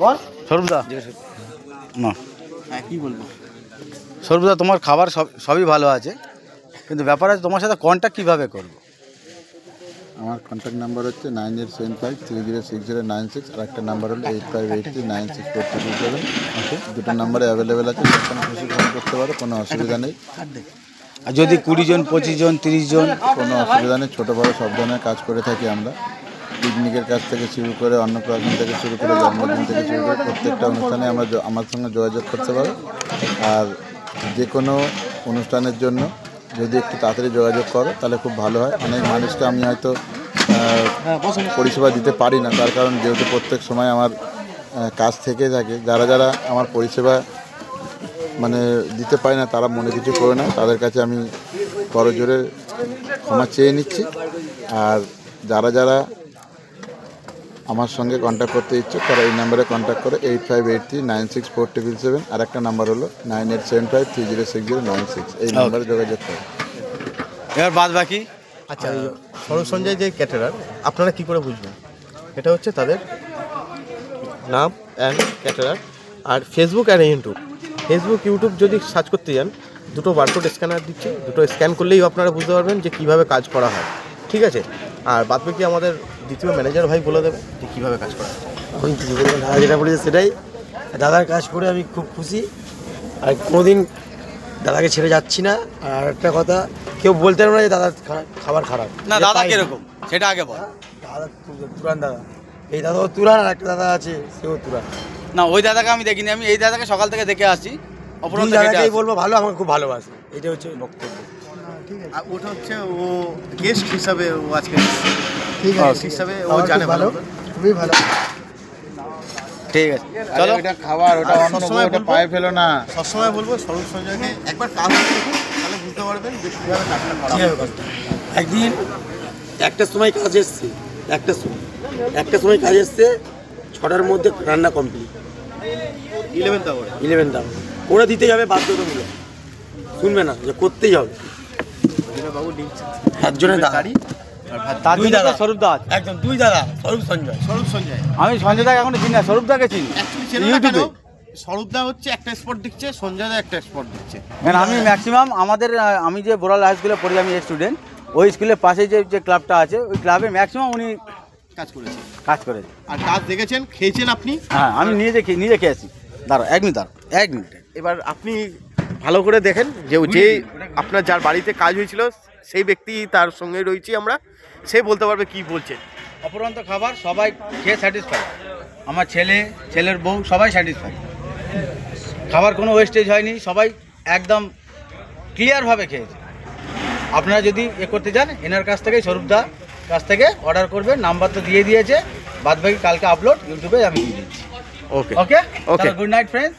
বল স্বরূপদা না হ্যাঁ কি বলবো স্বরূপদা, তোমার খাবার সবই ভালো আছে, কিন্তু ব্যাপার আছে তোমার সাথে কন্ট্যাক্ট কীভাবে করবো? আমার কন্ট্যাক্ট নাম্বার হচ্ছে 9875306096, আর একটা নাম্বার হলো 8583964227। দুটো নাম্বারে অ্যাভেলেবেল আছে, যখন খুশি ফোন করতে পারো, কোনো অসুবিধা নেই। আর যদি 20 জন 25 জন 30 জন, কোনো অসুবিধা নেই। ছোটো বড়ো সব ধরনের কাজ করে থাকি আমরা। পিকনিকের কাজ থেকে শুরু করে, অন্নপ্রাশন থেকে শুরু করে, জন্মদিন থেকে শুরু করে প্রত্যেকটা অনুষ্ঠানে আমরা আমার সঙ্গে যোগাযোগ করতে পারো। আর যে কোনো অনুষ্ঠানের জন্য যদি একটু তাড়াতাড়ি যোগাযোগ করো তাহলে খুব ভালো হয়। অনেক মানুষকে আমি হয়তো পরিষেবা দিতে পারি না, তার কারণ যেহেতু প্রত্যেক সময় আমার কাজ থেকে থাকে। যারা যারা আমার পরিষেবা মানে দিতে পারি না, তারা মনে কিছু করে না, তাদের কাছে আমি করজোরে ক্ষমা চেয়ে নিচ্ছি। আর যারা যারা আমার সঙ্গে কন্ট্যাক্ট করতে ইচ্ছুক তারা এই নাম্বারে কন্ট্যাক্ট করে 8583964277, আর একটা নাম্বার হলো 9875306096, এই নাম্বারে যোগাযোগ করে। এবার বাদ বাকি আচ্ছা, সরোজ সঞ্জয় যে ক্যাটারার আপনারা কি করে বুঝবেন? এটা হচ্ছে তাদের নাম অ্যান্ড ক্যাটারার। আর ফেসবুক আর ইউটিউব যদি সার্চ করতে যান, দুটো বারকোড স্ক্যানার দিচ্ছে, দুটো স্ক্যান করলেই আপনারা বুঝতে পারবেন যে কীভাবে কাজ করা হয়। ঠিক আছে, আর বাদ বাকি আমাদের দ্বিতীয় ম্যানেজার ভাই বলে দেবে যে কীভাবে কাজ করা হয়। আমি কিছু বলবো না, যেটা বলেছে সেটাই। দাদার কাজ করে আমি খুব খুশি, আর কোনোদিন দাদাকে ছেড়ে যাচ্ছি না। আর একটা কথা, কেউ বলতে পারবে না যে দাদার খাবার খারাপ। না, দাদা কিরকম সেটা আগে বল। দাদা তুরান দাদা, এই দাদাও তুরান, আর একটা দাদা আছে সেও তুরান। না, ওই দাদাকে আমি দেখিনি, আমি এই দাদাকে সকাল থেকে দেখে আসছি। দুই দাদাকেই বলবো ভালো, আমাকে খুব ভালোবাসে, এটা হচ্ছে বক্তব্য। আর ওটা হচ্ছে ও গেস্ট হিসাবে ও আজকে এসেছে। ঠিক গেস্ট হিসাবে ও জানে ভালো, খুবই ভালো। ঠিক আছে, চলো। এটা খাবার, ওটা অন্য, ওটা পায়ে ফেলো না। সবসময় বলবো সরোজ সঞ্জয়কে একবার কাজ দেখুন, তাহলে বুঝতে পারবেন যে কীভাবে কাজটা করা হয়। একদিন একটার সময় কাজ এসছে, একটা সময় কাজ এসছে, 6টার মধ্যে রান্না কমপ্লিট। 11th আওয়ার করে দিতেই হবে, বাধ্যতামূলক। শুনবে না যে করতেই হবে। একজনের দাদা, তার দুই দাদা, স্বরূপদা আছে, একদম দুই দাদা, সরূপ সঞ্জয়। আমি সঞ্জয়দাকে এখনো চিনি না, স্বরূপদাকে চিনি ইউটিউবে। স্বরূপদা হচ্ছে একটা স্পট দিচ্ছে, সঞ্জয়দা একটা স্পট দিচ্ছে। কারণ আমি ম্যাক্সিমাম আমি যে বোরাল হাই স্কুলে পড়ি, আমি স্টুডেন্ট, ওই স্কুলের পাশে যে ক্লাবটা আছে, ওই ক্লাবে ম্যাক্সিমাম উনি কাজ করেছে। আর কাজ দেখেছেন, খেয়েছেন আপনি? হ্যাঁ, আমি নিজে খেয়েছি। দাঁড়াও এক মিনিট। এবার আপনি ভালো করে দেখেন যে আপনার যার বাড়িতে কাজ হয়েছিল সেই ব্যক্তি তার সঙ্গে রয়েছি আমরা, সে বলতে পারবে কি বলছেন। অপরন্ত খাবার সবাই খেয়ে স্যাটিসফাই, আমার ছেলের বউ সবাই স্যাটিসফাই। খাবার কোনো ওয়েস্টেজ হয়নি, সবাই একদম ক্লিয়ারভাবে খেয়েছে। আপনারা যদি করতে চান, এনার কাছ থেকে, স্বরূপদা কাছ থেকে অর্ডার করবেন, নাম্বার তো দিয়ে দিয়েছে, বাদবাকি কালকে আপলোড ইউটিউবে আমি দিয়ে দিচ্ছি। ওকে ওকে, গুড নাইট ফ্রেন্ডস।